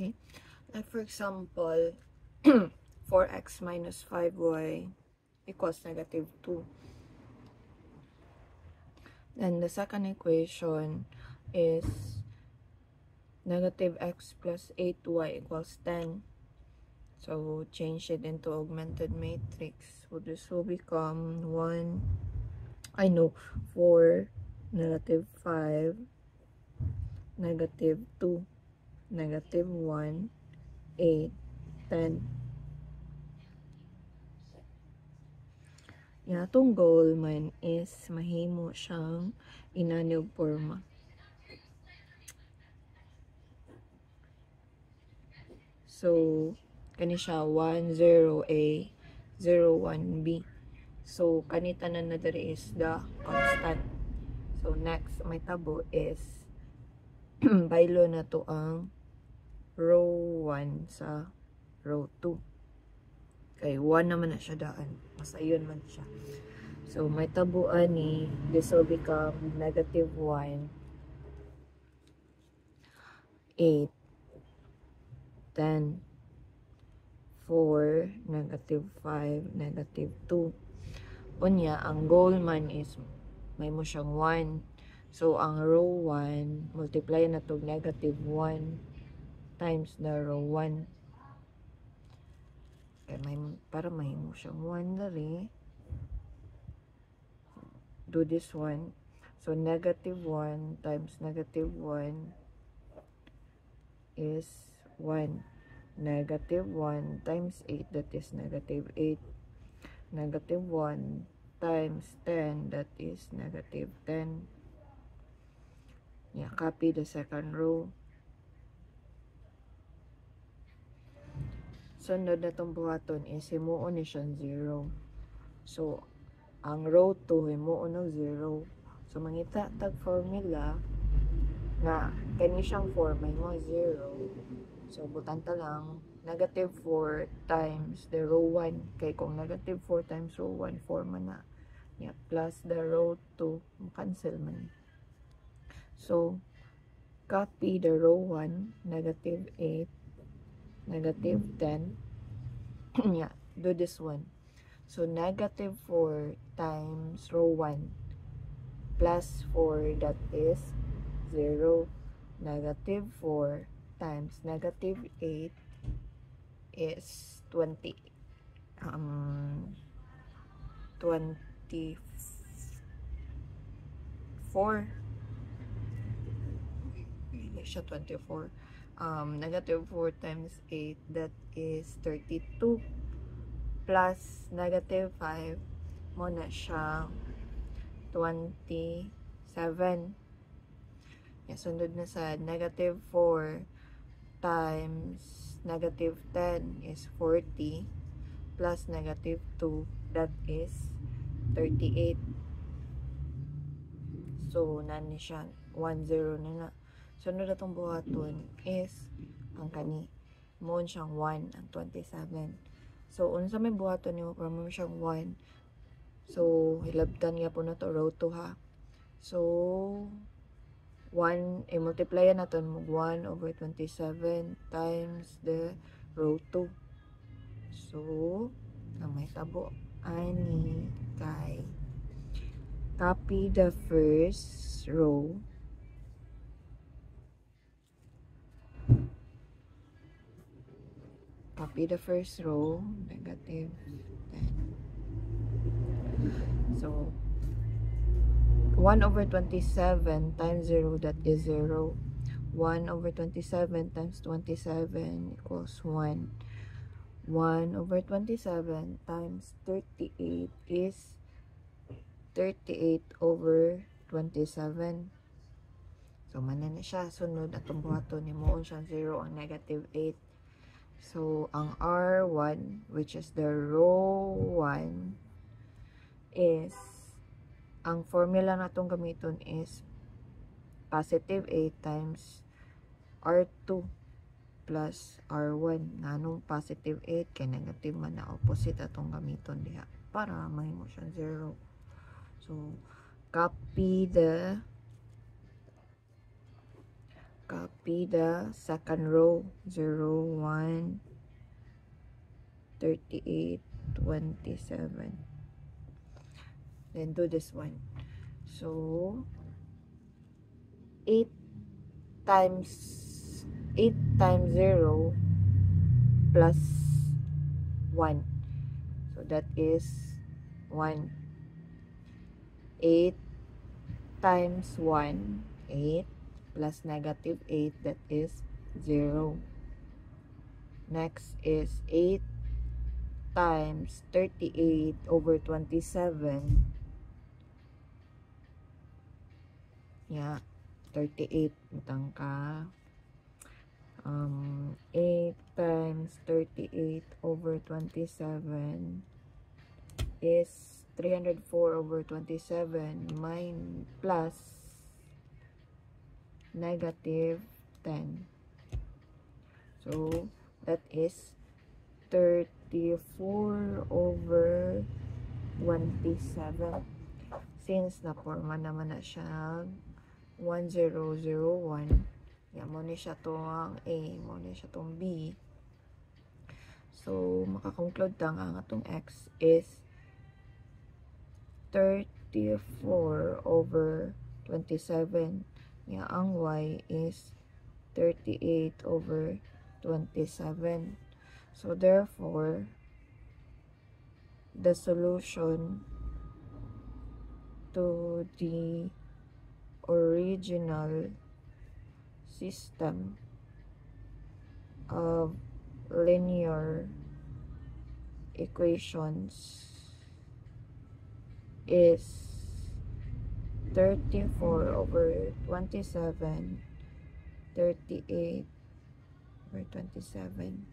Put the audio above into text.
Okay? Like for example, 4x minus 5y equals negative 2. Then the second equation is negative x plus 8y equals 10. So change it into augmented matrix. So this will become 4, negative 5, negative 2, negative 1, 8, 10. Yung atong goal man is mahimo siyang inanyog forma. So, kani siya 1, 0A, 0, 1B. So, kanita na diri is the constant. So, next, may tabo is baylo na to ang row 1 sa row 2. Kay 1 naman na siya daan. Mas ayun man siya. So, may tabuan ni, this will become negative 1, 8, 10, 4, negative 5, negative 2. Unya, ang goal man is may mo siyang 1. So, ang row 1, multiply na to negative 1 times the row 1. Kaya para may mo siyang 1 dali. Do this one. So, negative 1 times negative 1 is 1. Negative 1 times 8, that is negative 8. Negative 1 times 10, that is negative 10. Yeah, copy the second row. Sunod na itong buhaton is himuon ni siyang 0. So, ang row 2 himuon ng 0. So, mangita tag formula na kani siyang 4 may mo 0. So, butanta lang negative 4 times the row 1. Kay kung negative 4 times row 1, 4 man na. Yeah, plus the row 2, cancel man. So, copy the row 1, negative 8, negative 10. Yeah, do this one. So, negative 4 times row 1 plus 4, that is 0. Negative 4 times negative 8 is 20. 24. Hindi siya 24. Negative 4 times 8, that is 32. Plus negative 5, mo na siya 27. Yeah, sunod na sa negative 4 times negative 10 is 40. Plus negative 2, that is 38. So, nani siya, 10 na na. Sunod na itong buhaton is ang kani. Moon siyang 1, ang 27. So, unsa may buhaton niyo para mo siyang 1. So, hilabtan nga po na to row 2 ha. So, 1, i-multiply na to mo 1 over 27 times the row 2. So, ang may tabo ani kay copy the first row. Copy the first row, negative 10. So, 1 over 27 times 0, that is 0. 1 over 27 times 27 equals 1. 1 over 27 times 38 is 38 over 27. So, manan na siya. Sunod atong buhaton ni moon siyang 0 ang negative 8. So, ang R1, which is the row 1, is, ang formula na itong gamiton is positive 8 times R2 plus R1. Nganong positive 8 kay negative man na opposite atong gamiton diha para mahimo siyang 0. So, copy copy the second row, 0, 1, 38, 27. Then do this one. So 8 times 0 plus 1. So that is 1. 8 times 1, 8 plus negative 8, that is 0. Next is 8 times 38 over 27. Yeah, 38 butang ka. 8 times 38 over 27 is 304 over 27 plus negative 10. So that is 34 over 27. Since na-forma naman na siya 1001, yan mo ni siya tong A, mo ni siya tong B. So makakonclude tang ang atong X is 34 over 27. Nga ang Y is 38 over 27. So therefore, the solution to the original system of linear equations is 34 over 27, 38 over 27.